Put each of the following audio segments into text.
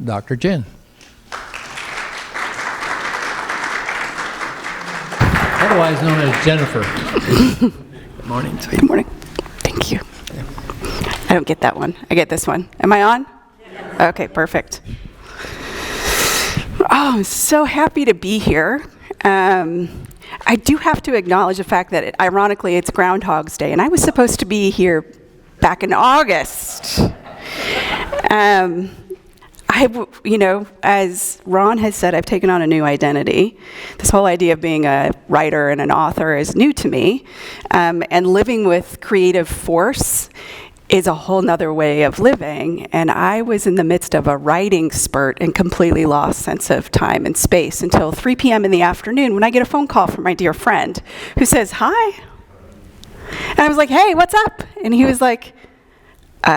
Dr. Jen. Otherwise known as Jennifer. Good morning. Good morning. Thank you. I don't get that one. I get this one. Am I on? Yeah. Okay, perfect. Oh, I'm so happy to be here. I do have to acknowledge the fact that, ironically, it's Groundhog's Day, and I was supposed to be here back in August. As Ron has said, I've taken on a new identity. This whole idea of being a writer and an author is new to me, and living with creative force is a whole nother way of living. And I was in the midst of a writing spurt and completely lost sense of time and space until 3 p.m. in the afternoon when I get a phone call from my dear friend who says, "Hi." And I was like, "Hey, what's up?" And he was like,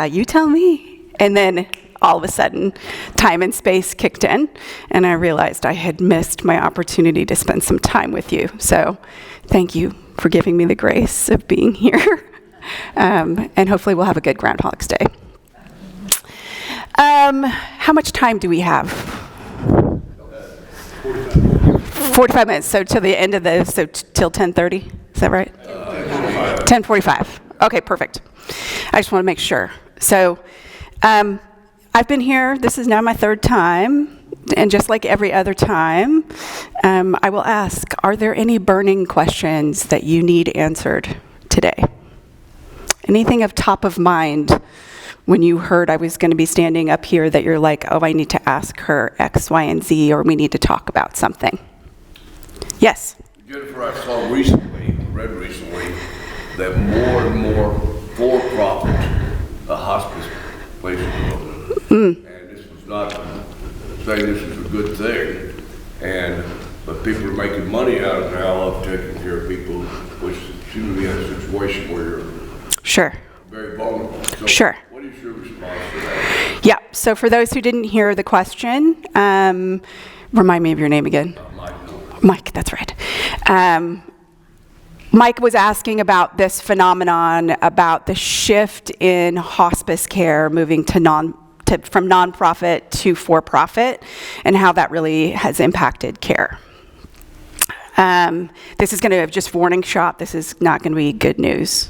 "You tell me." And then all of a sudden, time and space kicked in, and I realized I had missed my opportunity to spend some time with you. So thank you for giving me the grace of being here. And hopefully we'll have a good Groundhog's Day. How much time do we have? 45 minutes, so till the end of till 10:30, is that right? 10:45. Okay, perfect. I just want to make sure. So I've been here, this is now my third time, and just like every other time, I will ask, are there any burning questions that you need answered today? Anything of top of mind when you heard I was going to be standing up here that you're like, oh, I need to ask her X, Y, and Z, or we need to talk about something? Yes? Jennifer, I saw read recently, that more and more for-profit hospice places are opening. And this was not saying this is a good thing, but people are making money out of now of taking care of people, which seem to be in a situation where you're very vulnerable. So sure. What is your response to that? Yeah, so for those who didn't hear the question, remind me of your name again. Mike. Mike, that's right. Mike was asking about this phenomenon, about the shift in hospice care moving from nonprofit to for-profit, and how that really has impacted care. This is going to just warning shot. This is not going to be good news.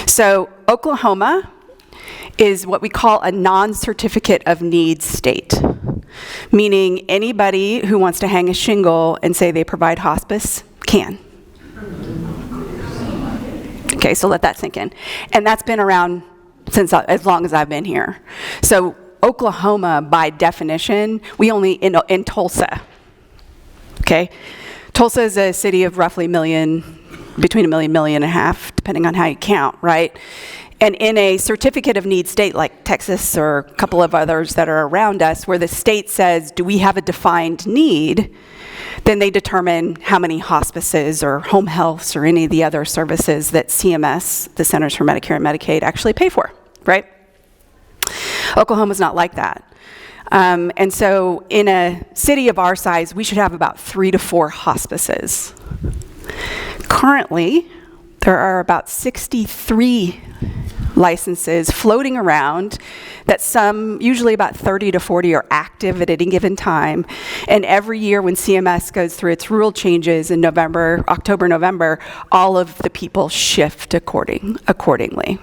So Oklahoma is what we call a non-certificate of need state, meaning anybody who wants to hang a shingle and say they provide hospice can. Okay, so let that sink in. And that's been around since as long as I've been here. So Oklahoma, by definition, we only in Tulsa. Okay, Tulsa is a city of roughly between a million and a half, depending on how you count, right? And in a certificate of need state like Texas or a couple of others that are around us, where the state says, do we have a defined need? Then they determine how many hospices or home healths or any of the other services that CMS, the Centers for Medicare and Medicaid, actually pay for, right? Oklahoma's not like that. And so in a city of our size, we should have about 3 to 4 hospices. Currently, there are about 63 licenses floating around that usually about 30 to 40 are active at any given time. And every year when CMS goes through its rule changes in October, November, all of the people shift accordingly.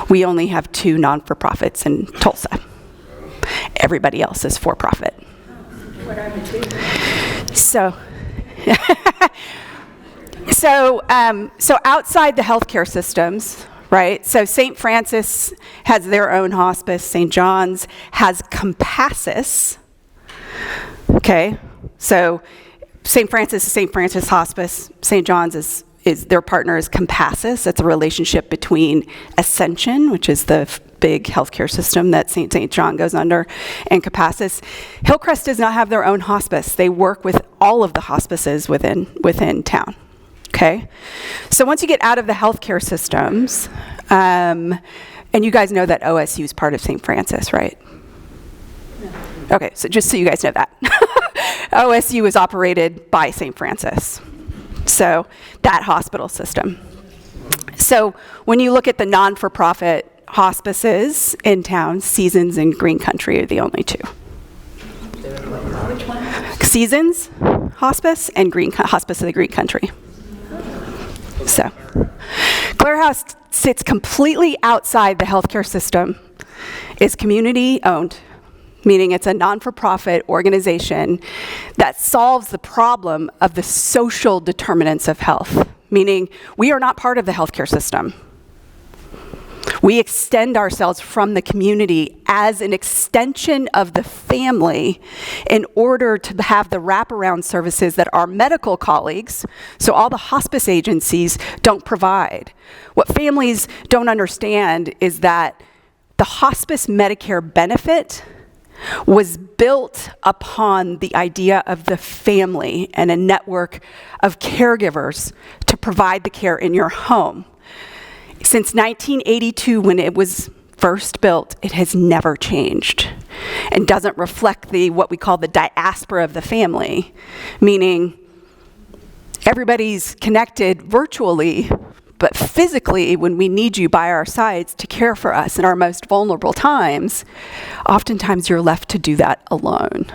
We only have 2 non-for-profits in Tulsa. Everybody else is for-profit. What are the 2? So outside the healthcare systems, right? So St. Francis has their own hospice. St. John's has Compassus. Okay, so St. Francis is St. Francis Hospice. St. John's is their partner is Compassus. That's a relationship between Ascension, which is the big healthcare system that St. John goes under, and Compassus. Hillcrest does not have their own hospice. They work with all of the hospices within town. Okay, so once you get out of the healthcare systems, and you guys know that OSU is part of St. Francis, right? No. Okay, so just so you guys know that. OSU is operated by St. Francis, so that hospital system. So when you look at the non-for-profit hospices in town, Seasons and Green Country are the only 2. Which one? Seasons Hospice and Hospice of the Green Country. So, Clarehouse sits completely outside the healthcare system. It's community-owned, meaning it's a non-for-profit organization that solves the problem of the social determinants of health, meaning we are not part of the healthcare system. We extend ourselves from the community as an extension of the family in order to have the wraparound services that our medical colleagues, so all the hospice agencies, don't provide. What families don't understand is that the hospice Medicare benefit was built upon the idea of the family and a network of caregivers to provide the care in your home. Since 1982, when it was first built, it has never changed and doesn't reflect what we call the diaspora of the family, meaning everybody's connected virtually, but physically, when we need you by our sides to care for us in our most vulnerable times, oftentimes you're left to do that alone.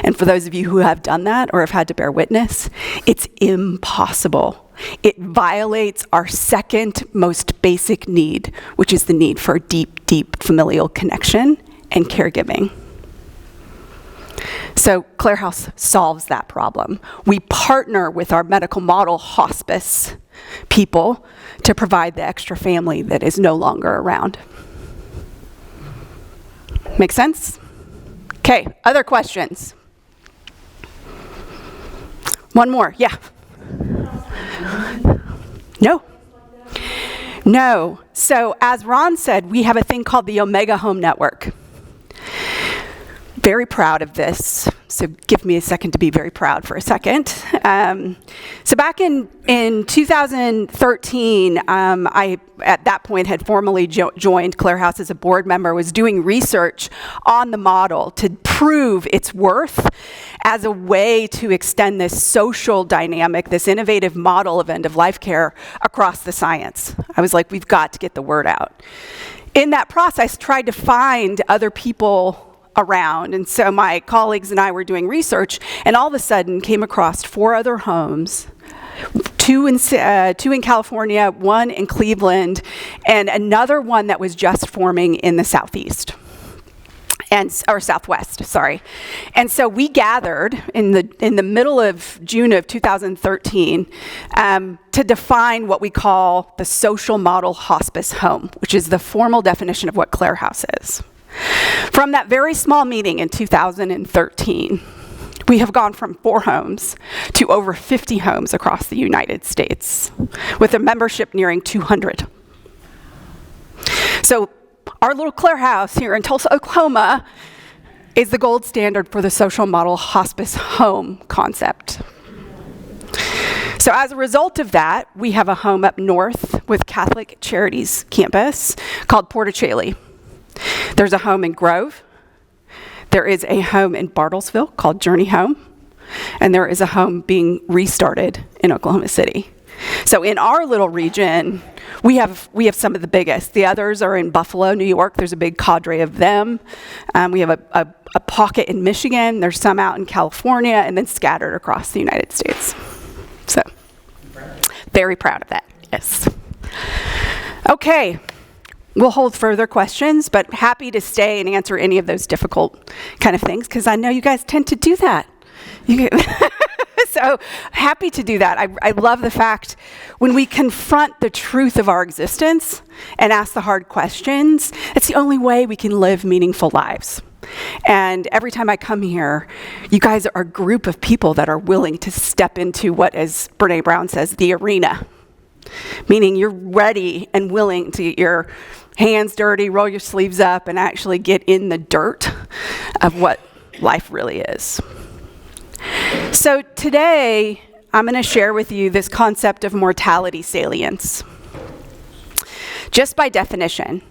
And for those of you who have done that or have had to bear witness, it's impossible. It violates our second most basic need, which is the need for deep, deep familial connection and caregiving. So Clarehouse solves that problem. We partner with our medical model hospice people to provide the extra family that is no longer around. Make sense? Okay, other questions? One more, yeah. No. No. So as Ron said, we have a thing called the Omega Home Network. Very proud of this. So give me a second to be very proud for a second. So back in 2013, I, at that point, had formally joined Clarehouse as a board member, was doing research on the model to prove its worth as a way to extend this social dynamic, this innovative model of end-of-life care across the science. I was like, we've got to get the word out. In that process, tried to find other people around. And so my colleagues and I were doing research and all of a sudden came across 4 other homes, two in California, 1 in Cleveland, and another one that was just forming in the Southwest, sorry. And so we gathered in the middle of June of 2013 to define what we call the social model hospice home, which is the formal definition of what Clarehouse is. From that very small meeting in 2013, we have gone from 4 homes to over 50 homes across the United States, with a membership nearing 200. So our little Clarehouse here in Tulsa, Oklahoma, is the gold standard for the social model hospice home concept. So as a result of that, we have a home up north with Catholic Charities campus called Porticelli. There's a home in Grove. There is a home in Bartlesville called Journey Home. And there is a home being restarted in Oklahoma City. So in our little region, we have some of the biggest. The others are in Buffalo, New York. There's a big cadre of them. We have a pocket in Michigan. There's some out in California, and then scattered across the United States. So very proud of that, yes. Okay. We'll hold further questions, but happy to stay and answer any of those difficult kind of things, because I know you guys tend to do that. So happy to do that. I love the fact when we confront the truth of our existence and ask the hard questions, it's the only way we can live meaningful lives. And every time I come here, you guys are a group of people that are willing to step into what, as Brene Brown says, the arena. Meaning you're ready and willing to get your hands dirty, roll your sleeves up, and actually get in the dirt of what life really is. So today, I'm going to share with you this concept of mortality salience. Just by definition,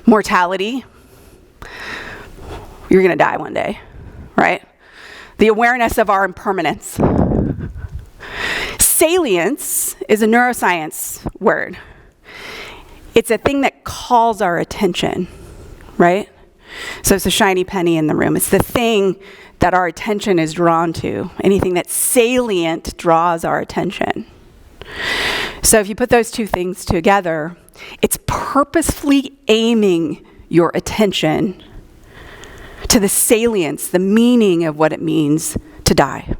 mortality, you're going to die one day, right? The awareness of our impermanence. Salience is a neuroscience word. It's a thing that calls our attention, right? So it's a shiny penny in the room. It's the thing that our attention is drawn to. Anything that's salient draws our attention. So if you put those two things together, it's purposefully aiming your attention to the salience, the meaning of what it means to die.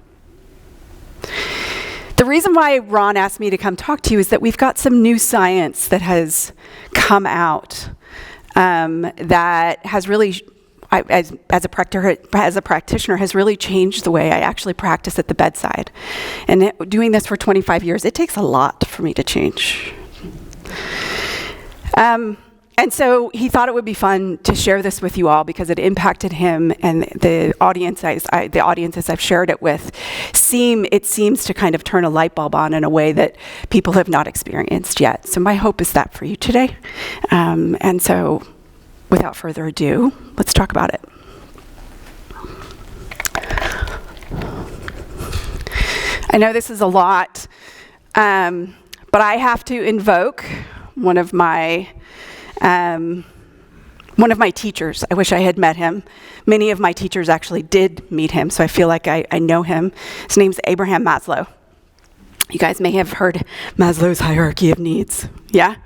The reason why Ron asked me to come talk to you is that we've got some new science that has come out that has really, as a practitioner, has really changed the way I actually practice at the bedside. And doing this for 25 years, it takes a lot for me to change. And so he thought it would be fun to share this with you all because it impacted him, and the audiences I've shared it with seems to kind of turn a light bulb on in a way that people have not experienced yet. So my hope is that for you today. And so without further ado, let's talk about it. I know this is a lot, but I have to invoke one of my teachers. I wish I had met him. Many of my teachers actually did meet him, so I feel like I know him. His name's Abraham Maslow. You guys may have heard Maslow's hierarchy of needs, yeah?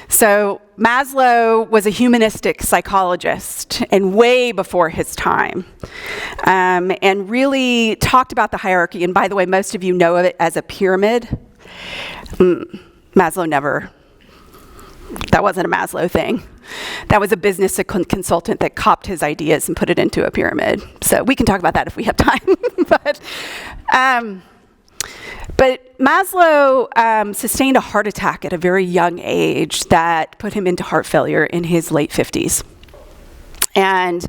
So Maslow was a humanistic psychologist and way before his time, and really talked about the hierarchy. And by the way, most of you know of it as a pyramid. Maslow never, that wasn't a Maslow thing. That was a business consultant that copped his ideas and put it into a pyramid. So we can talk about that if we have time. But Maslow sustained a heart attack at a very young age that put him into heart failure in his late 50s. And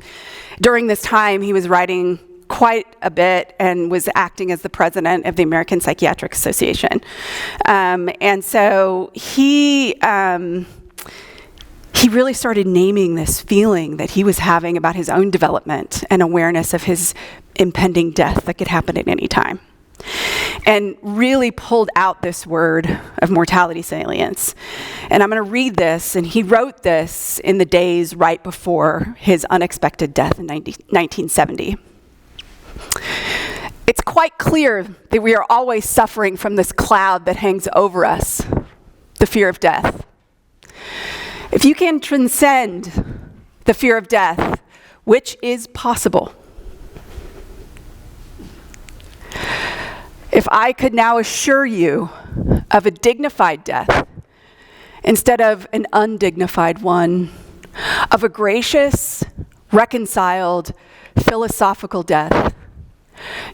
during this time, he was writing quite a bit and was acting as the president of the American Psychiatric Association. And so he really started naming this feeling that he was having about his own development and awareness of his impending death that could happen at any time. And really pulled out this word of mortality salience. And I'm going to read this, and he wrote this in the days right before his unexpected death in 1970. It's quite clear that we are always suffering from this cloud that hangs over us, the fear of death. If you can transcend the fear of death, which is possible, if I could now assure you of a dignified death instead of an undignified one, of a gracious, reconciled, philosophical death,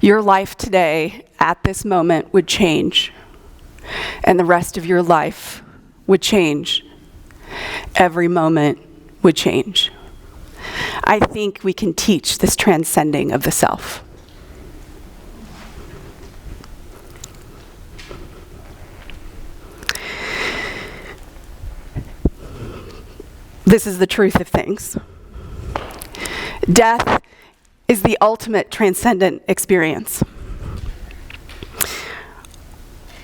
your life today, at this moment, would change, and the rest of your life would change. Every moment would change. I think we can teach this transcending of the self. This is the truth of things. Death is the ultimate transcendent experience.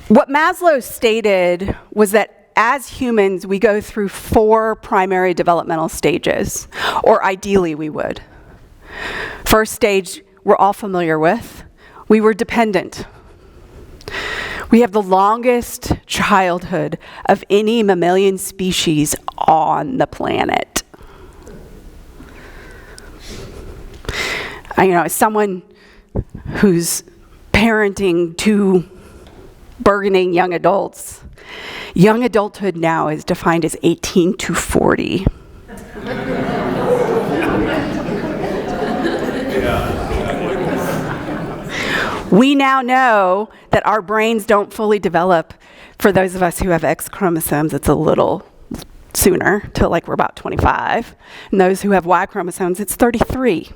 What Maslow stated was that as humans, we go through 4 primary developmental stages, or ideally we would. First stage, we're all familiar with. We were dependent. We have the longest childhood of any mammalian species on the planet. As someone who's parenting 2 burgeoning young adults, young adulthood now is defined as 18 to 40. We now know that our brains don't fully develop. For those of us who have X chromosomes, it's a little sooner, till like we're about 25. And those who have Y chromosomes, it's 33.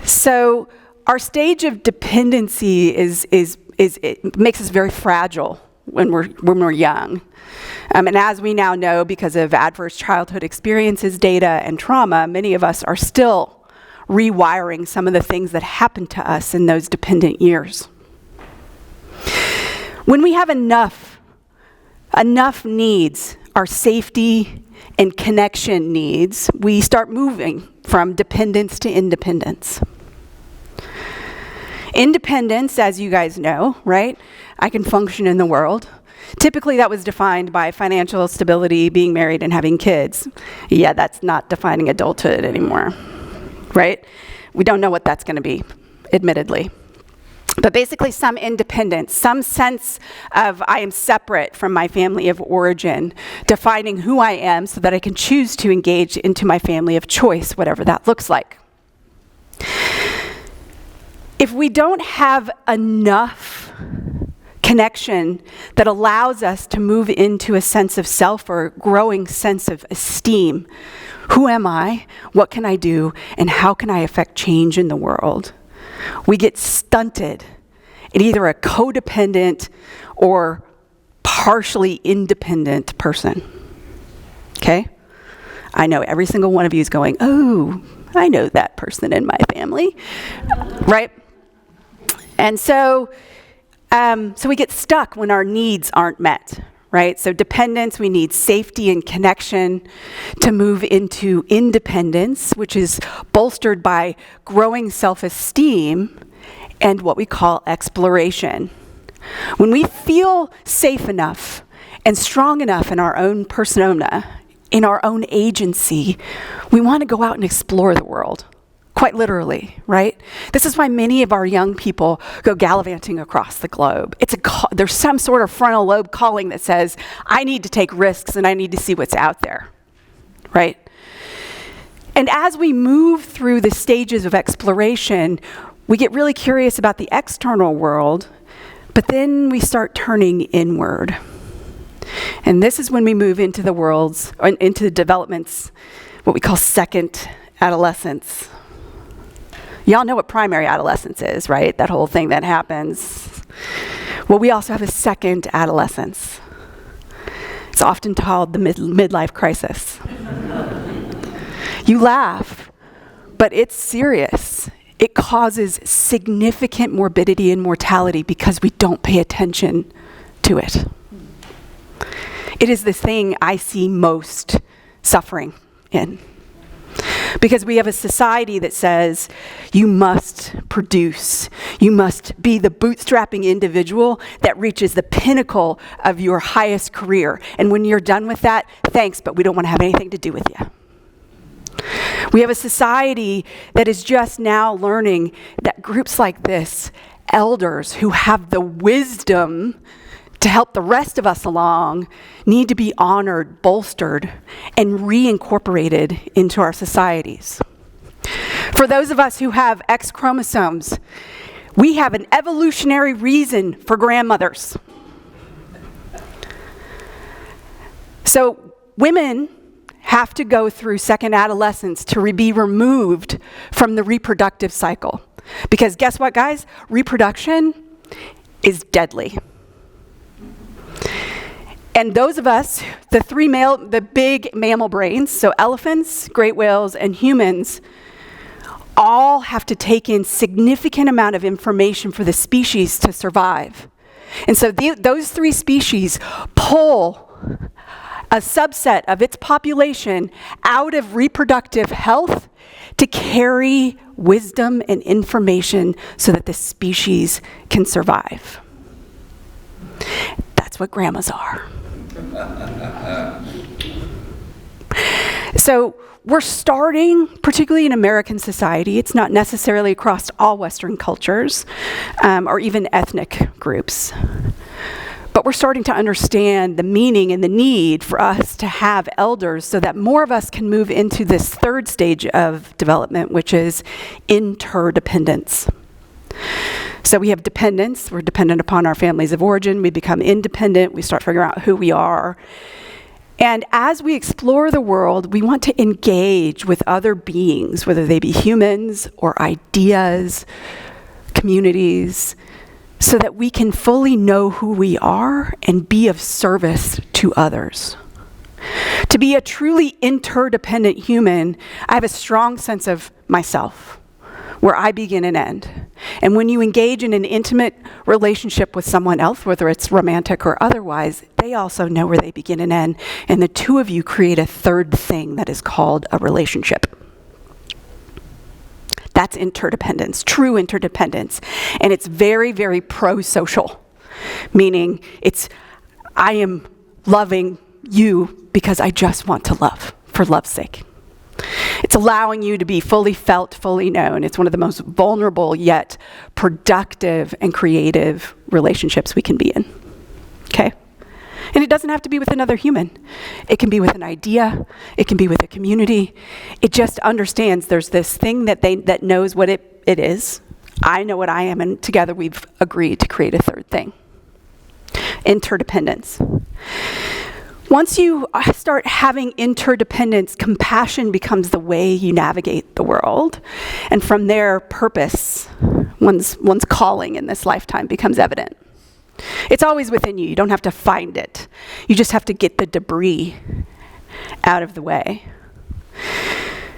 So our stage of dependency it makes us very fragile when we're young. And as we now know, because of adverse childhood experiences, data, and trauma, many of us are still rewiring some of the things that happened to us in those dependent years. When we have enough needs, our safety and connection needs, we start moving from dependence to independence. Independence, as you guys know, right? I can function in the world. Typically, that was defined by financial stability, being married, and having kids. Yeah, that's not defining adulthood anymore, right? We don't know what that's going to be, admittedly. But basically, some independence, some sense of I am separate from my family of origin, defining who I am so that I can choose to engage into my family of choice, whatever that looks like. If we don't have enough connection that allows us to move into a sense of self or growing sense of esteem, who am I, what can I do, and how can I affect change in the world, we get stunted in either a codependent or partially independent person. Okay? I know every single one of you is going, oh, I know that person in my family, right? And so we get stuck when our needs aren't met, right? So dependence, we need safety and connection to move into independence, which is bolstered by growing self-esteem and what we call exploration. When we feel safe enough and strong enough in our own persona, in our own agency, we want to go out and explore the world. Quite literally, right? This is why many of our young people go gallivanting across the globe. There's some sort of frontal lobe calling that says, I need to take risks and I need to see what's out there, right? And as we move through the stages of exploration, we get really curious about the external world, but then we start turning inward. And this is when we move into the worlds, or into the developments, what we call second adolescence. Y'all know what primary adolescence is, right? That whole thing that happens. Well, we also have a second adolescence. It's often called the midlife crisis. You laugh, but it's serious. It causes significant morbidity and mortality because we don't pay attention to it. It is the thing I see most suffering in. Because we have a society that says you must produce, you must be the bootstrapping individual that reaches the pinnacle of your highest career. And when you're done with that, thanks, but we don't want to have anything to do with you. We have a society that is just now learning that groups like this, elders who have the wisdom to help the rest of us along, need to be honored, bolstered, and reincorporated into our societies. For those of us who have X chromosomes, we have an evolutionary reason for grandmothers. So women have to go through second adolescence to be removed from the reproductive cycle. Because guess what, guys? Reproduction is deadly. And those of us, the big mammal brains, so elephants, great whales, and humans, all have to take in significant amount of information for the species to survive. And so those three species pull a subset of its population out of reproductive health to carry wisdom and information so that the species can survive. That's what grandmas are. So we're starting, particularly in American society, it's not necessarily across all Western cultures or even ethnic groups, but we're starting to understand the meaning and the need for us to have elders so that more of us can move into this third stage of development, which is interdependence. So we have dependence. We're dependent upon our families of origin. We become independent. We start figuring out who we are. And as we explore the world, we want to engage with other beings, whether they be humans or ideas, communities, so that we can fully know who we are and be of service to others. To be a truly interdependent human, I have a strong sense of myself. where I begin and end. And when you engage in an intimate relationship with someone else, whether it's romantic or otherwise, they also know where they begin and end. And the two of you create a third thing that is called a relationship. That's interdependence, true interdependence. And it's very, very pro-social, meaning I am loving you because I just want to love, for love's sake. It's allowing you to be fully felt, fully known. It's one of the most vulnerable yet productive and creative relationships we can be in. Okay? And it doesn't have to be with another human. It can be with an idea. It can be with a community. It just understands there's this thing that knows what it is. I know what I am, and together we've agreed to create a third thing. Interdependence. Once you start having interdependence, compassion becomes the way you navigate the world. And from there, purpose, one's calling in this lifetime becomes evident. It's always within you. You don't have to find it. You just have to get the debris out of the way.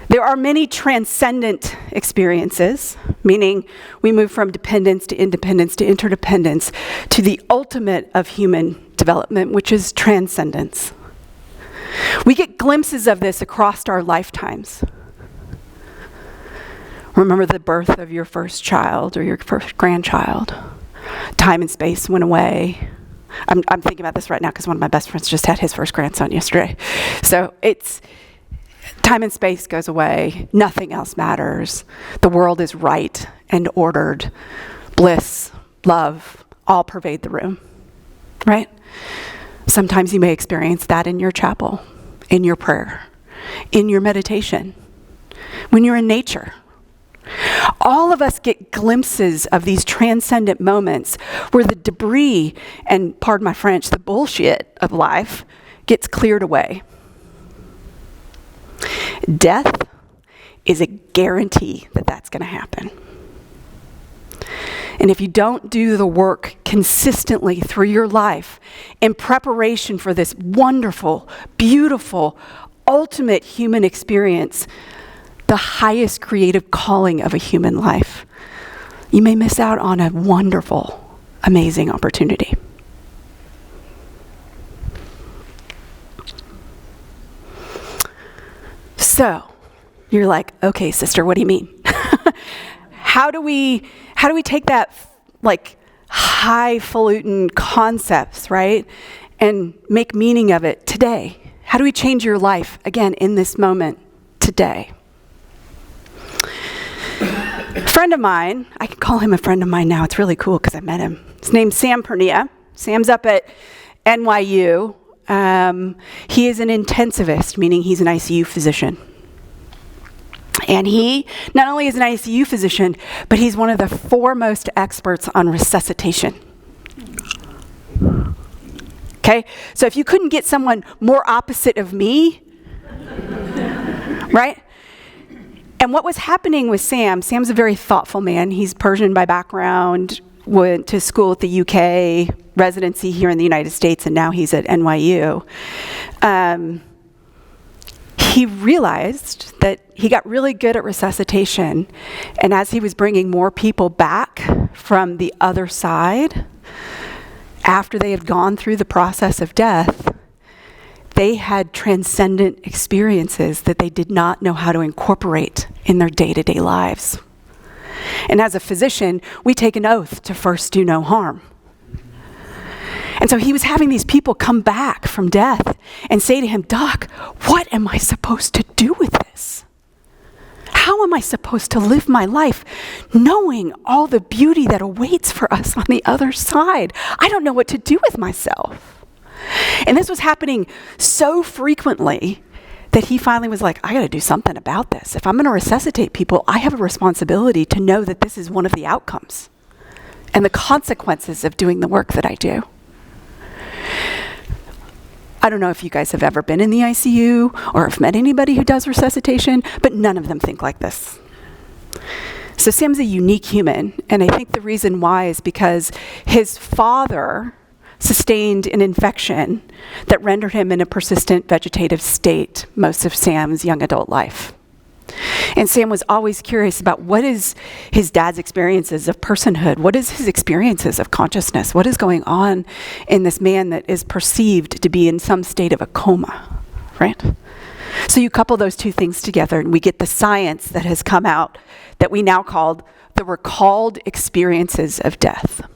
There are many transcendent experiences, meaning we move from dependence to independence to interdependence to the ultimate of human development, which is transcendence. We get glimpses of this across our lifetimes. Remember the birth of your first child or your first grandchild. Time and space went away. I'm thinking about this right now because one of my best friends just had his first grandson yesterday. So it's time and space goes away. Nothing else matters. The world is right and ordered. Bliss, love, all pervade the room. Right? Sometimes you may experience that in your chapel, in your prayer, in your meditation, when you're in nature. All of us get glimpses of these transcendent moments where the debris, and pardon my French, the bullshit of life gets cleared away. Death is a guarantee that that's going to happen. And if you don't do the work consistently through your life in preparation for this wonderful, beautiful, ultimate human experience, the highest creative calling of a human life, you may miss out on a wonderful, amazing opportunity. So, you're like, okay, sister, what do you mean? How do we take that like highfalutin concepts, right, and make meaning of it today? How do we change your life again in this moment today? A friend of mine, I can call him a friend of mine now. It's really cool because I met him. His name's Sam Pernia. Sam's up at NYU. He is an intensivist, meaning he's an ICU physician. And he not only is an ICU physician, but he's one of the foremost experts on resuscitation. Okay? So if you couldn't get someone more opposite of me, right? And what was happening with Sam's a very thoughtful man. He's Persian by background, went to school at the UK, residency here in the United States, and now he's at NYU. He realized that he got really good at resuscitation, and as he was bringing more people back from the other side, after they had gone through the process of death, they had transcendent experiences that they did not know how to incorporate in their day-to-day lives. And as a physician, we take an oath to first do no harm. And so he was having these people come back from death and say to him, Doc, what am I supposed to do with this? How am I supposed to live my life knowing all the beauty that awaits for us on the other side? I don't know what to do with myself. And this was happening so frequently that he finally was like, I got to do something about this. If I'm going to resuscitate people, I have a responsibility to know that this is one of the outcomes and the consequences of doing the work that I do. I don't know if you guys have ever been in the ICU or have met anybody who does resuscitation, but none of them think like this. So Sam's a unique human, and I think the reason why is because his father sustained an infection that rendered him in a persistent vegetative state most of Sam's young adult life. And Sam was always curious about what is his dad's experiences of personhood? What is his experiences of consciousness? What is going on in this man that is perceived to be in some state of a coma, right? So you couple those two things together and we get the science that has come out that we now call the recalled experiences of death.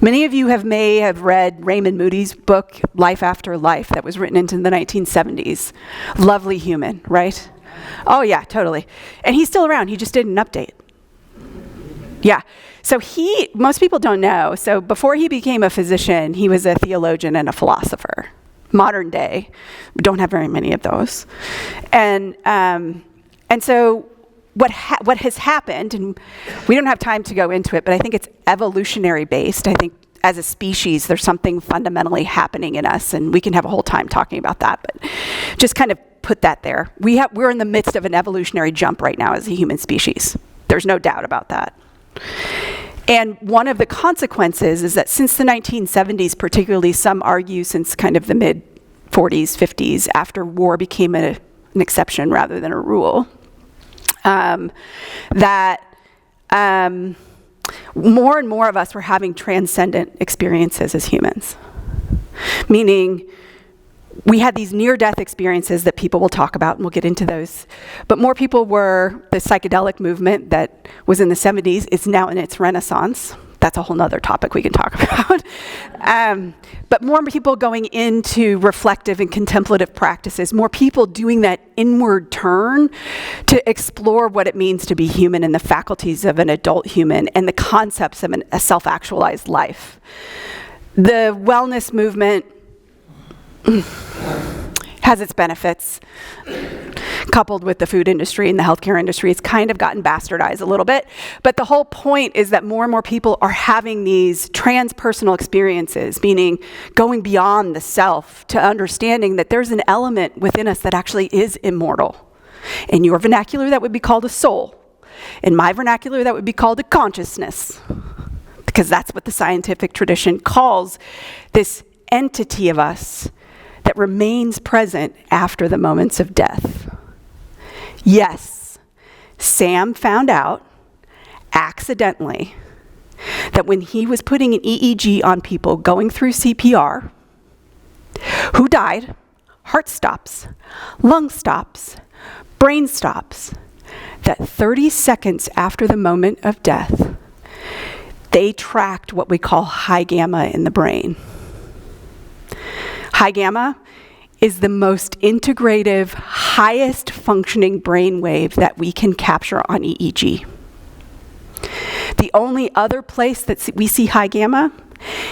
Many of you may have read Raymond Moody's book, Life After Life, that was written into the 1970s. Lovely human, right? Oh yeah, totally. And he's still around, he just did an update. Yeah, so most people don't know, so before he became a physician, he was a theologian and a philosopher. Modern day, we don't have very many of those. And so what has happened, and we don't have time to go into it, but I think it's evolutionary based. I think as a species, there's something fundamentally happening in us, and we can have a whole time talking about that, but just kind of put that there. We're in the midst of an evolutionary jump right now as a human species. There's no doubt about that. And one of the consequences is that since the 1970s, particularly some argue since kind of the mid-40s, 50s, after war became an exception rather than a rule, that more and more of us were having transcendent experiences as humans. Meaning, we had these near-death experiences that people will talk about, and we'll get into those. But more people the psychedelic movement that was in the 70s is now in its renaissance. That's a whole nother topic we can talk about. But more people going into reflective and contemplative practices, more people doing that inward turn to explore what it means to be human and the faculties of an adult human and the concepts of a self-actualized life. The wellness movement has its benefits. Coupled with the food industry and the healthcare industry, it's kind of gotten bastardized a little bit. But the whole point is that more and more people are having these transpersonal experiences, meaning going beyond the self to understanding that there's an element within us that actually is immortal. In your vernacular, that would be called a soul. In my vernacular, that would be called a consciousness, because that's what the scientific tradition calls this entity of us that remains present after the moments of death. Yes, Sam found out accidentally that when he was putting an EEG on people going through CPR, who died, heart stops, lung stops, brain stops, that 30 seconds after the moment of death, they tracked what we call high gamma in the brain. High gamma is the most integrative, highest functioning brain wave that we can capture on EEG. The only other place that we see high gamma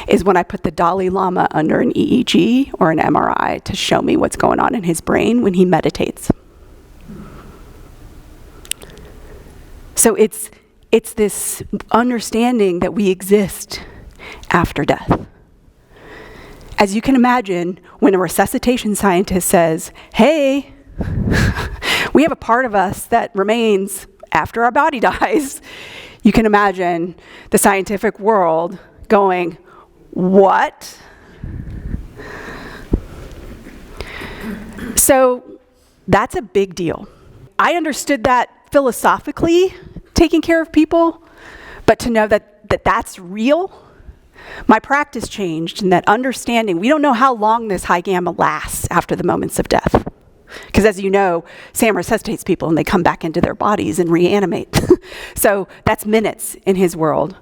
is when I put the Dalai Lama under an EEG or an MRI to show me what's going on in his brain when he meditates. So it's this understanding that we exist after death. As you can imagine, when a resuscitation scientist says, hey, we have a part of us that remains after our body dies, you can imagine the scientific world going, what? So that's a big deal. I understood that philosophically, taking care of people, but to know that that's real, my practice changed in that understanding. We don't know how long this high gamma lasts after the moments of death. Because as you know, Sam resuscitates people and they come back into their bodies and reanimate. So that's minutes in his world.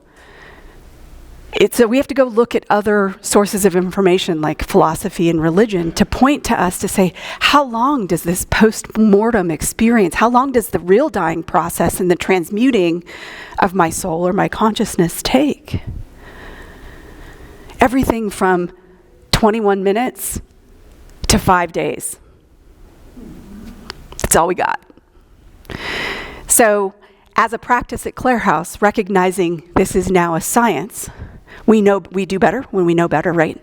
So we have to go look at other sources of information like philosophy and religion to point to us to say, how long does this post-mortem experience, how long does the real dying process and the transmuting of my soul or my consciousness take? Everything from 21 minutes to 5 days. That's all we got. So as a practice at Clarehouse, recognizing this is now a science, we do better when we know better, right?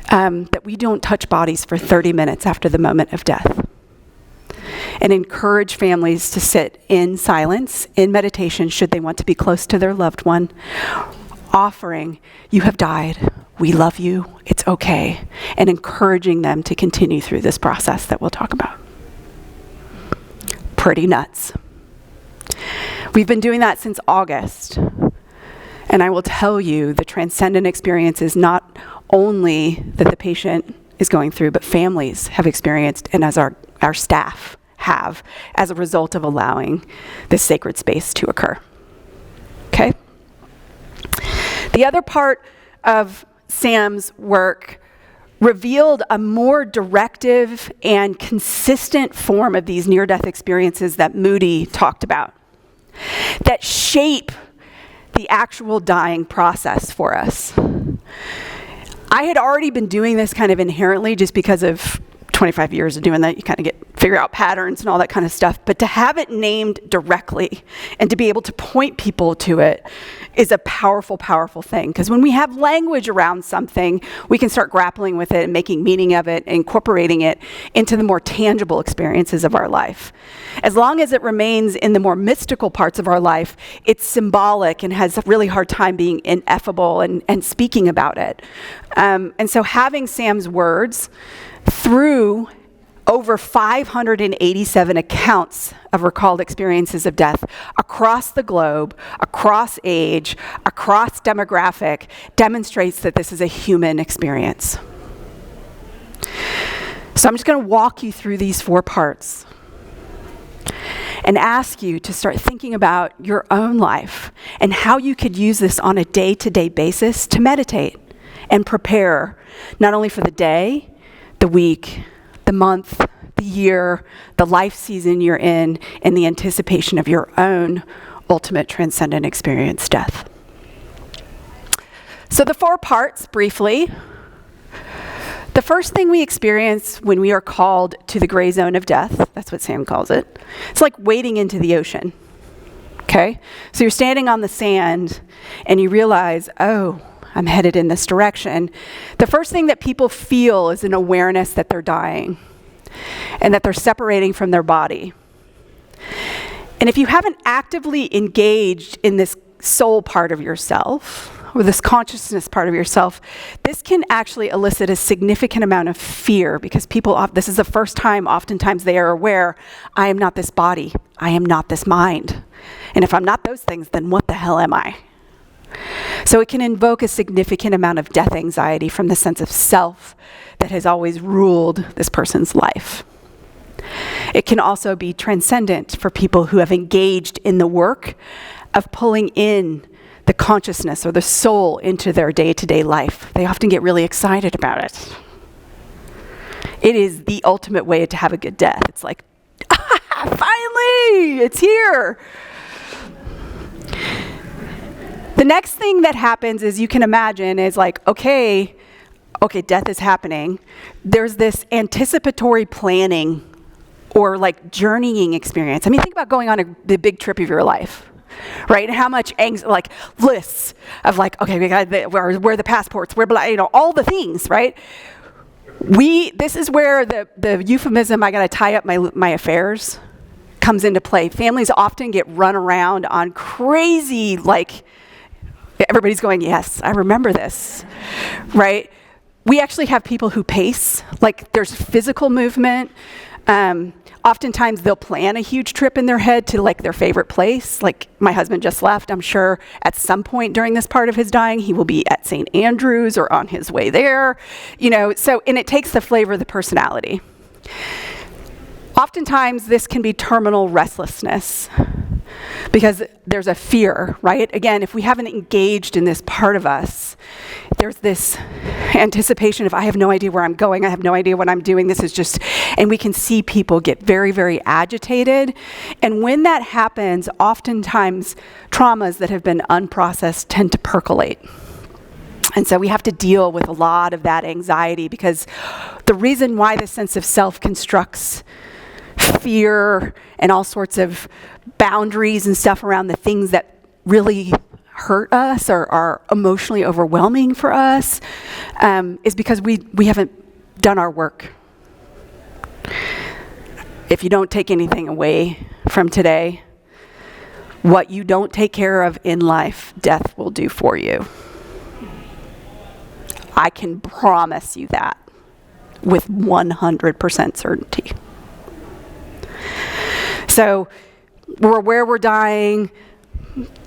That we don't touch bodies for 30 minutes after the moment of death. And encourage families to sit in silence, in meditation, should they want to be close to their loved one, offering, you have died, we love you, it's okay, and encouraging them to continue through this process that we'll talk about. pretty nuts. We've been doing that since August. And I will tell you, the transcendent experience is not only that the patient is going through, but families have experienced, and as our staff have, as a result of allowing this sacred space to occur. Okay? The other part of Sam's work revealed a more directive and consistent form of these near-death experiences that Moody talked about, that shape the actual dying process for us. I had already been doing this kind of inherently just because of 25 years of doing that. You kind of figure out patterns and all that kind of stuff. But to have it named directly and to be able to point people to it is a powerful, powerful thing. Because when we have language around something, we can start grappling with it and making meaning of it, incorporating it into the more tangible experiences of our life. As long as it remains in the more mystical parts of our life, it's symbolic and has a really hard time being ineffable and speaking about it. And so having Sam's words through over 587 accounts of recalled experiences of death across the globe, across age, across demographic, demonstrates that this is a human experience. So I'm just going to walk you through these 4 parts and ask you to start thinking about your own life and how you could use this on a day-to-day basis to meditate and prepare not only for the day, the week, the month, the year, the life season you're in the anticipation of your own ultimate transcendent experience, death. So the 4 parts, briefly. The first thing we experience when we are called to the gray zone of death, that's what Sam calls it, it's like wading into the ocean, okay? So you're standing on the sand and you realize, oh, I'm headed in this direction. The first thing that people feel is an awareness that they're dying and that they're separating from their body. And if you haven't actively engaged in this soul part of yourself, or this consciousness part of yourself, this can actually elicit a significant amount of fear because this is the first time oftentimes they are aware, I am not this body, I am not this mind. And if I'm not those things, then what the hell am I? So it can invoke a significant amount of death anxiety from the sense of self that has always ruled this person's life. It can also be transcendent for people who have engaged in the work of pulling in the consciousness or the soul into their day-to-day life. They often get really excited about it. It is the ultimate way to have a good death. It's like, finally, it's here. The next thing that happens is, you can imagine, is like, okay, death is happening. There's this anticipatory planning or like journeying experience. I mean, think about going on the big trip of your life, right? And how much lists of like, okay, we got where are the passports, all the things, right? This is where the euphemism, I got to tie up my affairs, comes into play. Families often get run around on crazy, like, everybody's going, yes, I remember this, right? We actually have people who pace, like there's physical movement. Oftentimes they'll plan a huge trip in their head to like their favorite place. Like my husband just left. I'm sure at some point during this part of his dying, he will be at St. Andrews or on his way there, and it takes the flavor of the personality. Oftentimes this can be terminal restlessness, because there's a fear, right? Again, if we haven't engaged in this part of us, there's this anticipation of, I have no idea where I'm going, I have no idea what I'm doing, and we can see people get very, very agitated. And when that happens, oftentimes traumas that have been unprocessed tend to percolate. And so we have to deal with a lot of that anxiety, because the reason why the sense of self constructs fear and all sorts of boundaries and stuff around the things that really hurt us or are emotionally overwhelming for us is because we haven't done our work. If you don't take anything away from today, what you don't take care of in life, death will do for you. I can promise you that with 100% certainty. So where we're dying,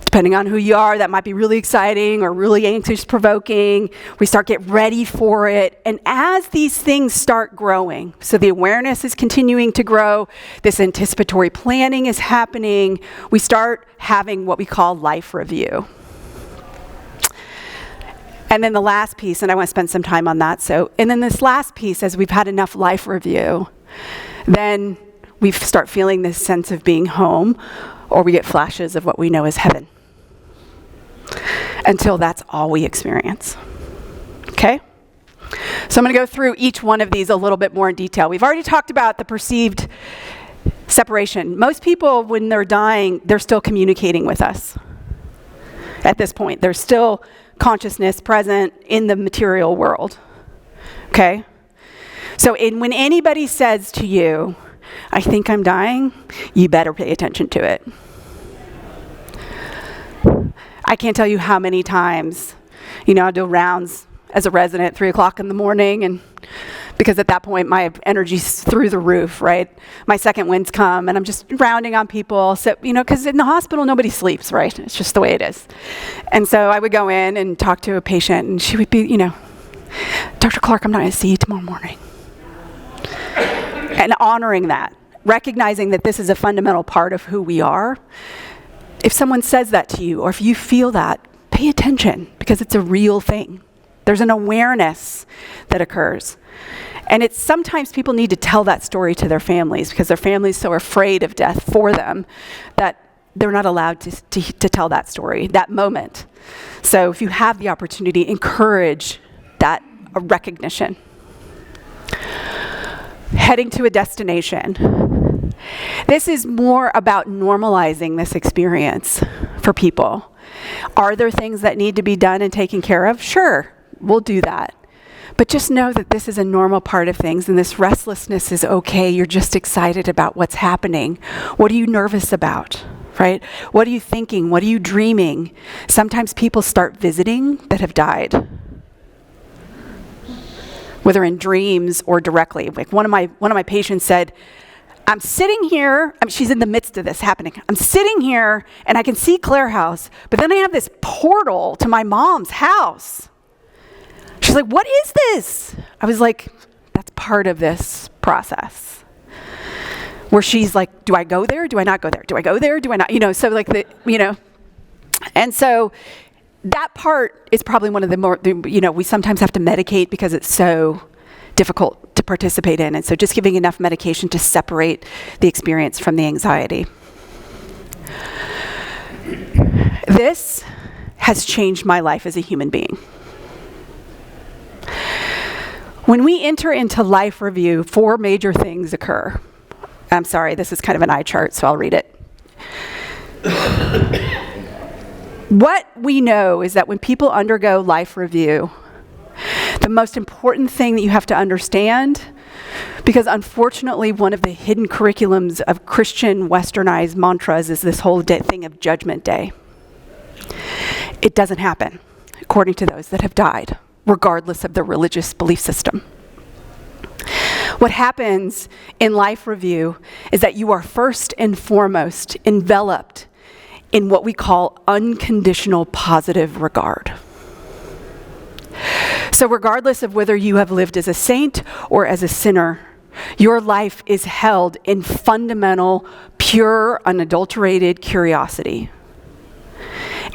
depending on who you are, that might be really exciting or really anxious-provoking. We start get ready for it. And as these things start growing, so the awareness is continuing to grow, this anticipatory planning is happening, we start having what we call life review. And then the last piece, and I want to spend some time on that. And then this last piece, as we've had enough life review, then we start feeling this sense of being home, or we get flashes of what we know as heaven. Until that's all we experience. Okay? So I'm going to go through each one of these a little bit more in detail. We've already talked about the perceived separation. Most people, when they're dying, they're still communicating with us. At this point, there's still consciousness present in the material world. Okay? So when anybody says to you, I think I'm dying, you better pay attention to it. I can't tell you how many times, I do rounds as a resident at 3 o'clock in the morning, and because at that point my energy's through the roof, right? My second winds come, and I'm just rounding on people. So, because in the hospital nobody sleeps, right? It's just the way it is. And so I would go in and talk to a patient, and she would be, Dr. Clark, I'm not going to see you tomorrow morning. And honoring that, recognizing that this is a fundamental part of who we are. If someone says that to you, or if you feel that, pay attention, because it's a real thing. There's an awareness that occurs. And it's sometimes people need to tell that story to their families, because their families are so afraid of death for them that they're not allowed to tell that story, that moment. So if you have the opportunity, encourage that recognition. Heading to a destination. This is more about normalizing this experience for people. Are there things that need to be done and taken care of? Sure, we'll do that. But just know that this is a normal part of things, and this restlessness is okay. You're just excited about what's happening. What are you nervous about, right? What are you thinking? What are you dreaming? Sometimes people start visiting that have died, whether in dreams or directly. Like one of my patients said, I'm sitting here, she's in the midst of this happening. I'm sitting here and I can see Clarehouse, but then I have this portal to my mom's house. She's like, what is this? I was like, that's part of this process. Where she's like, do I go there? Do I not go there? Do I go there? Do I not? So like and so that part is probably one of the more, we sometimes have to medicate because it's so difficult to participate in. And so just giving enough medication to separate the experience from the anxiety. This has changed my life as a human being. When we enter into life review, 4 major things occur. I'm sorry, this is kind of an eye chart, so I'll read it. What we know is that when people undergo life review, the most important thing that you have to understand, because unfortunately one of the hidden curriculums of Christian westernized mantras is this whole thing of Judgment Day. It doesn't happen, according to those that have died, regardless of their religious belief system. What happens in life review is that you are first and foremost enveloped in what we call unconditional positive regard. So regardless of whether you have lived as a saint or as a sinner, your life is held in fundamental, pure, unadulterated curiosity.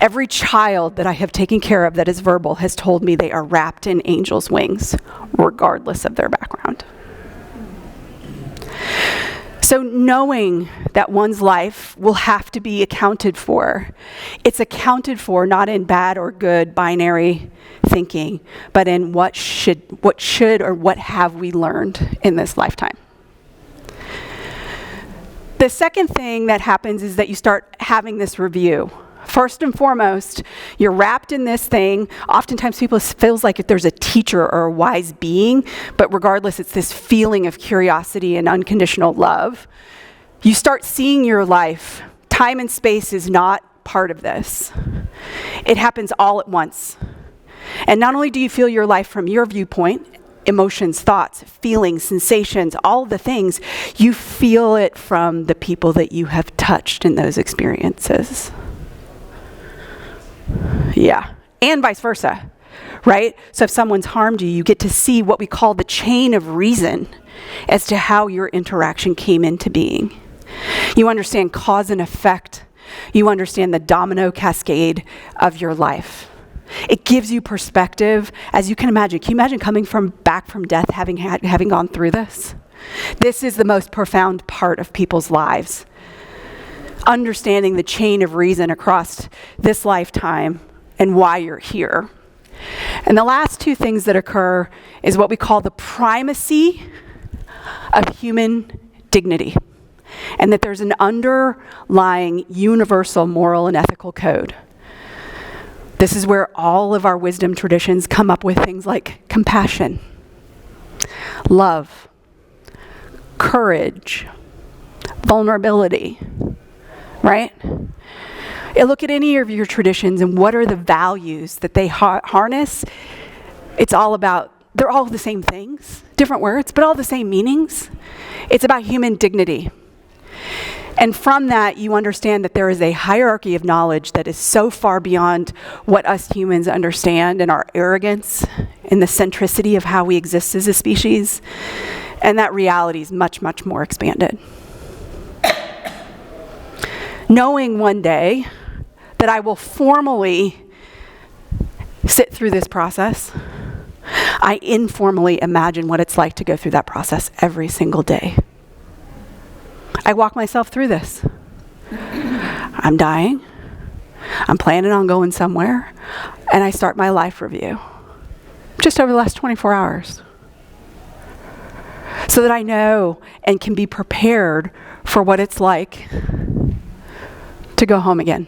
Every child that I have taken care of that is verbal has told me they are wrapped in angels' wings, regardless of their background. So knowing that one's life will have to be accounted for, it's accounted for not in bad or good binary thinking, but in what should or what have we learned in this lifetime. The second thing that happens is that you start having this review. First and foremost, you're wrapped in this thing. Oftentimes people feels like if there's a teacher or a wise being, but regardless, it's this feeling of curiosity and unconditional love. You start seeing your life. Time and space is not part of this. It happens all at once. And not only do you feel your life from your viewpoint, emotions, thoughts, feelings, sensations, all the things, you feel it from the people that you have touched in those experiences. Yeah, and vice versa, right? So if someone's harmed you, you get to see what we call the chain of reason as to how your interaction came into being. You understand cause and effect. You understand the domino cascade of your life. It gives you perspective, as you can imagine. Can you imagine coming back from death, having gone through this? This is the most profound part of people's lives. Understanding the chain of reason across this lifetime and why you're here. And the last two things that occur is what we call the primacy of human dignity. And that there's an underlying universal moral and ethical code. This is where all of our wisdom traditions come up with things like compassion, love, courage, vulnerability, right? Look at any of your traditions and what are the values that they harness. It's all about, they're all the same things, different words, but all the same meanings. It's about human dignity. And from that, you understand that there is a hierarchy of knowledge that is so far beyond what us humans understand, and our arrogance and the centricity of how we exist as a species. And that reality is much, much more expanded. Knowing one day that I will formally sit through this process, I informally imagine what it's like to go through that process every single day. I walk myself through this. I'm dying. I'm planning on going somewhere. And I start my life review just over the last 24 hours. So that I know and can be prepared for what it's like to go home again.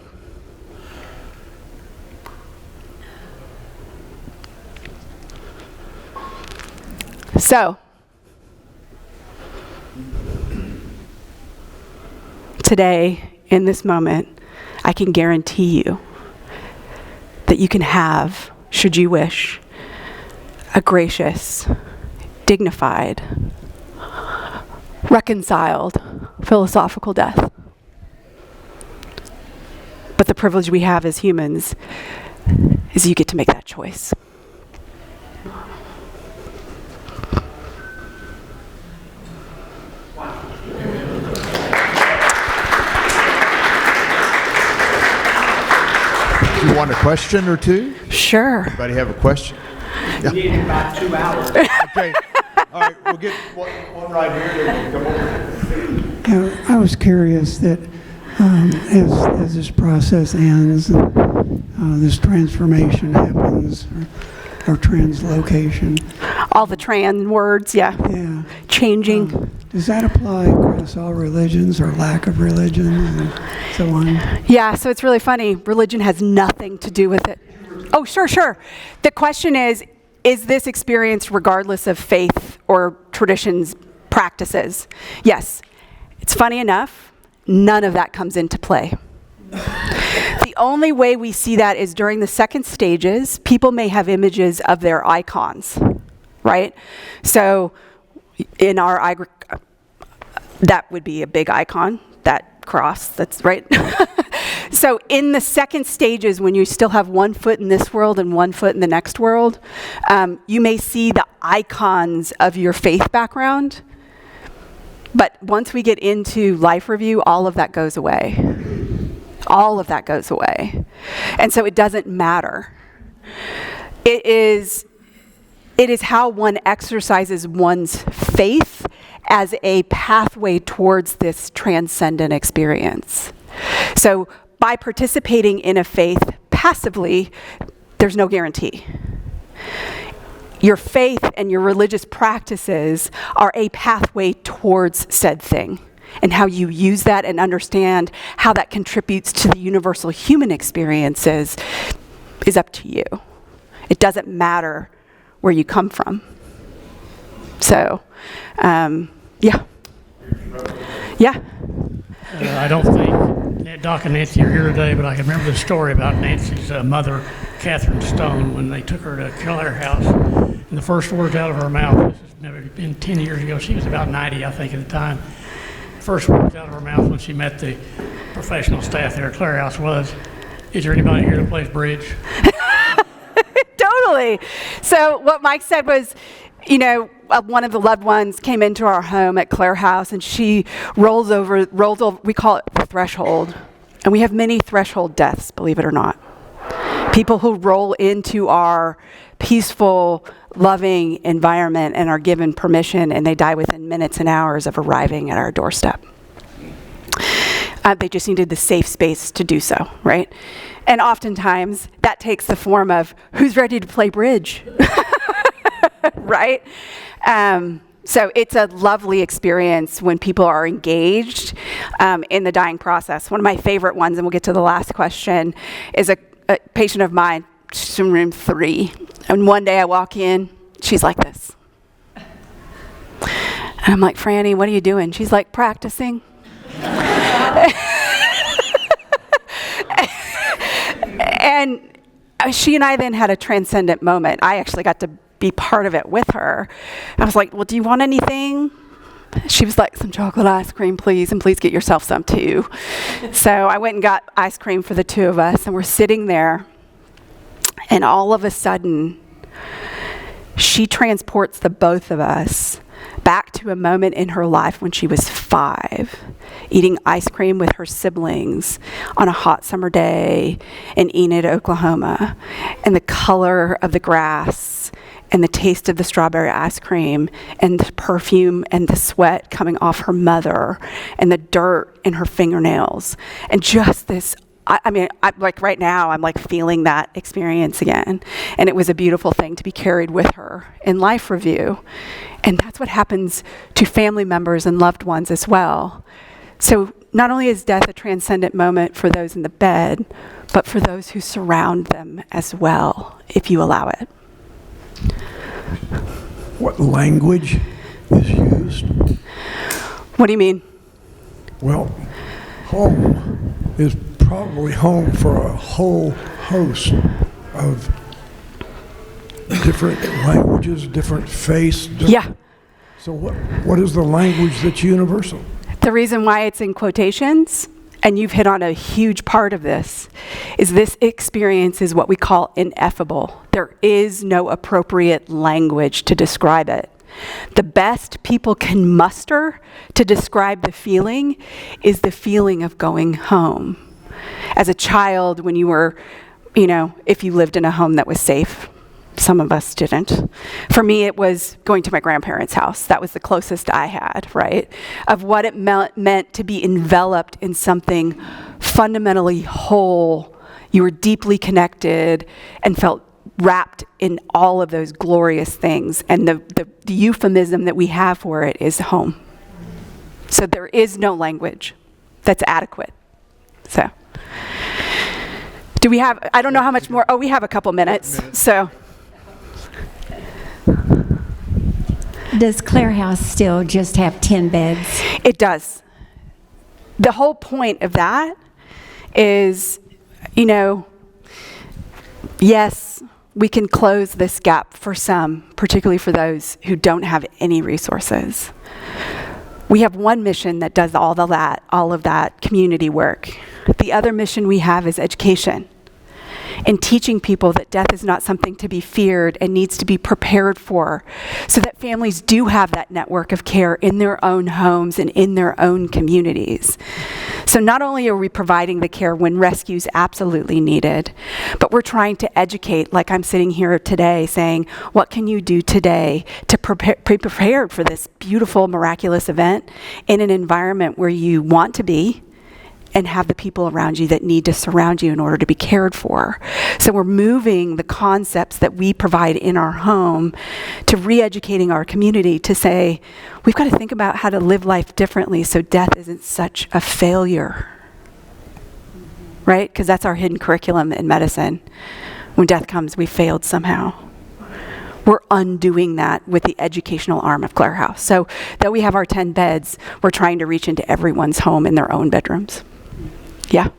So, today, in this moment, I can guarantee you that you can have, should you wish, a gracious, dignified, reconciled, philosophical death. But the privilege we have as humans is you get to make that choice. You want a question or two? Sure. Anybody have a question? We need about 2 hours. Okay. All right, we'll get one right here. Then we'll come over. I was curious that as this process ends, this transformation happens, or translocation. All the trans words, yeah. Yeah. Changing. Does that apply across all religions or lack of religion and so on? Yeah, so it's really funny. Religion has nothing to do with it. Oh, sure. The question is this experience regardless of faith or traditions, practices? Yes. It's funny enough, none of that comes into play. The only way we see that is during the second stages, people may have images of their icons, right? So in our, that would be a big icon, that cross, that's right. So in the second stages, when you still have one foot in this world and one foot in the next world, you may see the icons of your faith background. But once we get into life review, all of that goes away. All of that goes away. And so it doesn't matter. It is how one exercises one's faith as a pathway towards this transcendent experience. So by participating in a faith passively, there's no guarantee. Your faith and your religious practices are a pathway towards said thing. And how you use that and understand how that contributes to the universal human experiences is up to you. It doesn't matter where you come from. So, yeah. I don't think Doc and Nancy are here today, but I can remember the story about Nancy's mother, Catherine Stone, when they took her to Clarehouse. And the first words out of her mouth, this has never been 10 years ago, she was about 90, I think, at the time. First words out of her mouth when she met the professional staff there at Clarehouse was, "Is there anybody here that plays bridge?" Totally. So what Mike said was, one of the loved ones came into our home at Clarehouse, and she rolled over, we call it the threshold. And we have many threshold deaths, believe it or not. People who roll into our peaceful, loving environment and are given permission, and they die within minutes and hours of arriving at our doorstep. They just needed the safe space to do so, right? And oftentimes, that takes the form of, who's ready to play bridge? Right? So it's a lovely experience when people are engaged in the dying process. One of my favorite ones, and we'll get to the last question, is a patient of mine. She's in room 3. And one day I walk in, she's like this. And I'm like, "Franny, what are you doing?" She's like, "Practicing." And she and I then had a transcendent moment. I actually got to be part of it with her. I was like, "Well, do you want anything?" She was like, "Some chocolate ice cream, please, and please get yourself some too." So I went and got ice cream for the two of us, and we're sitting there, and all of a sudden, she transports the both of us back to a moment in her life when she was 5, eating ice cream with her siblings on a hot summer day in Enid, Oklahoma, and the color of the grass and the taste of the strawberry ice cream and the perfume and the sweat coming off her mother and the dirt in her fingernails. And just this, like right now, I'm like feeling that experience again. And it was a beautiful thing to be carried with her in life review. And that's what happens to family members and loved ones as well. So not only is death a transcendent moment for those in the bed, but for those who surround them as well, if you allow it. What language is used? What do you mean? Well, home is probably home for a whole host of different languages, different faiths. Yeah. So what is the language that's universal? The reason why it's in quotations, and you've hit on a huge part of this, is this experience is what we call ineffable. There is no appropriate language to describe it. The best people can muster to describe the feeling is the feeling of going home. As a child, when you were, if you lived in a home that was safe, some of us didn't. For me, it was going to my grandparents' house. That was the closest I had, right? Of what it meant to be enveloped in something fundamentally whole. You were deeply connected and felt wrapped in all of those glorious things. And the euphemism that we have for it is home. So there is no language that's adequate. So, do we have, I don't know how much more, we have a couple minutes, so. Does Clarehouse still just have 10 beds? It does. The whole point of that is, yes, we can close this gap for some, particularly for those who don't have any resources. We have one mission that does all of that community work. The other mission we have is education. And teaching people that death is not something to be feared and needs to be prepared for, so that families do have that network of care in their own homes and in their own communities. So not only are we providing the care when rescue is absolutely needed, but we're trying to educate, like I'm sitting here today saying, what can you do today to be prepared for this beautiful, miraculous event in an environment where you want to be, and have the people around you that need to surround you in order to be cared for. So we're moving the concepts that we provide in our home to re-educating our community to say, we've got to think about how to live life differently so death isn't such a failure. Right? Because that's our hidden curriculum in medicine. When death comes, we failed somehow. We're undoing that with the educational arm of Clarehouse. So though we have our 10 beds, we're trying to reach into everyone's home in their own bedrooms. Yeah.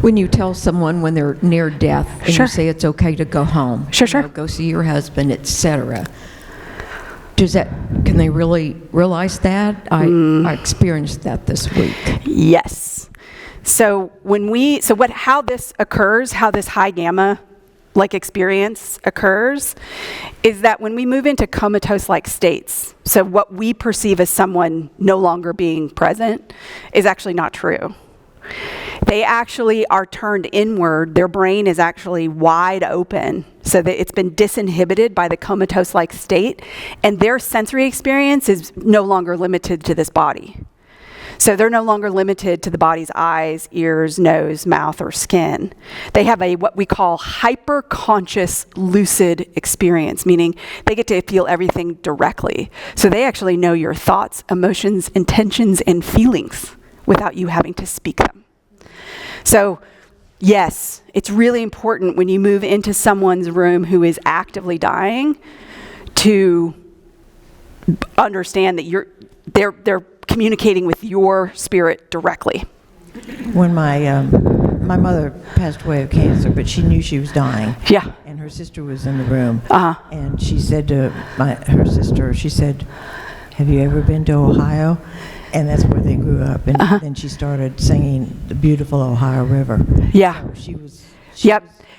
When you tell someone when they're near death and Sure. you say it's okay to go home, Sure, you know, sure. go see your husband, etc. Can they really realize that? I experienced that this week. Yes. So how this occurs, how this high gamma experience occurs, is that when we move into comatose-like states, so what we perceive as someone no longer being present is actually not true. They actually are turned inward. Their brain is actually wide open so that it's been disinhibited by the comatose-like state, and their sensory experience is no longer limited to this body. So they're no longer limited to the body's eyes, ears, nose, mouth, or skin. They have what we call hyper-conscious lucid experience, meaning they get to feel everything directly. So they actually know your thoughts, emotions, intentions, and feelings without you having to speak them. So yes, it's really important when you move into someone's room who is actively dying to understand that they're communicating with your spirit directly. When my mother passed away of cancer, but she knew she was dying. Yeah. And her sister was in the room. Uh-huh. And she said to her sister, she said, "Have you ever been to Ohio?" And that's where they grew up. And then she started singing the beautiful Ohio River. Yeah. So she was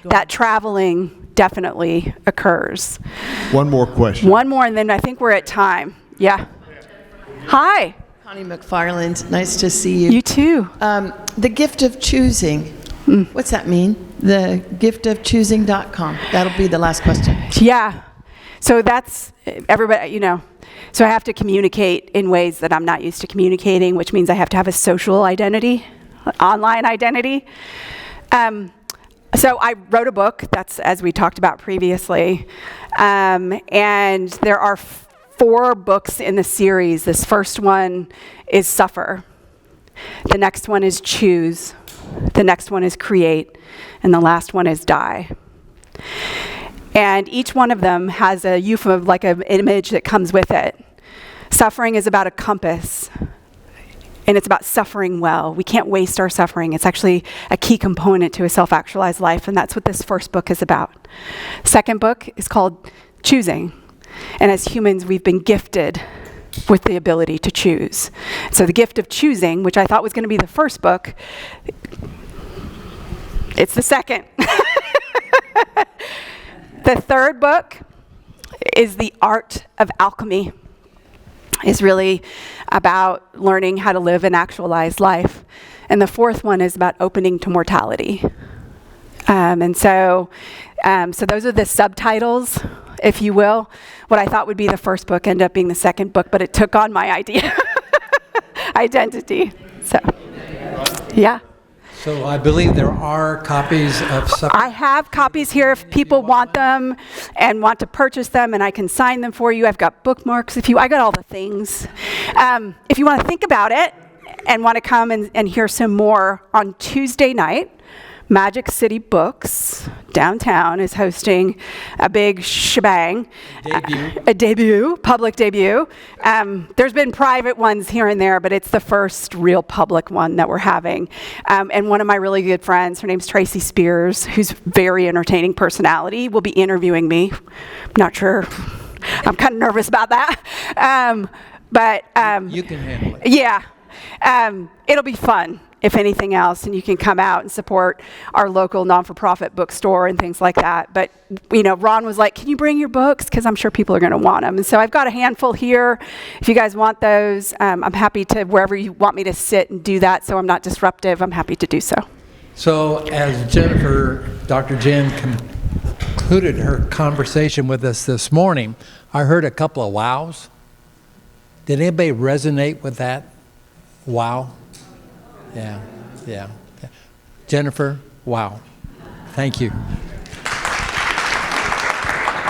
That traveling definitely occurs. One more question. One more, and then I think we're at time. Yeah. Hi. Connie McFarland, nice to see you. You too. The gift of choosing. What's that mean? The giftofchoosing.com. That'll be the last question. Yeah. So that's everybody, So I have to communicate in ways that I'm not used to communicating, which means I have to have a social identity, online identity. So I wrote a book, that's as we talked about previously, and there are 4 books in the series. This first one is Suffer. The next one is Choose. The next one is Create. And the last one is Die. And each one of them has a euphemism, like an image that comes with it. Suffering is about a compass, and it's about suffering well. We can't waste our suffering. It's actually a key component to a self-actualized life, and that's what this first book is about. Second book is called Choosing, and as humans, we've been gifted with the ability to choose. So the gift of choosing, which I thought was going to be the first book, it's the second. The third book is The Art of Alchemy. It's really about learning how to live an actualized life. And the fourth one is about opening to mortality. So those are the subtitles, if you will. What I thought would be the first book ended up being the second book, but it took on my identity. So, yeah. So I believe there are copies of Suffer. I have copies here if people want them and want to purchase them, and I can sign them for you. I've got bookmarks I got all the things. If you want to think about it and want to come and hear some more, on Tuesday night, Magic City Books downtown is hosting a big shebang. Public debut. There's been private ones here and there, but it's the first real public one that we're having. And one of my really good friends, her name's Tracy Spears, who's a very entertaining personality, will be interviewing me. I'm not sure. I'm kind of nervous about that. But you can handle it. Yeah. It'll be fun, if anything else, and you can come out and support our local non-for-profit bookstore and things like that. But, Ron was like, can you bring your books? Because I'm sure people are going to want them. And so I've got a handful here. If you guys want those, I'm happy to, wherever you want me to sit and do that so I'm not disruptive, I'm happy to do so. So as Dr. Jen concluded her conversation with us this morning, I heard a couple of wows. Did anybody resonate with that? Wow. Yeah. Jennifer, wow. Thank you.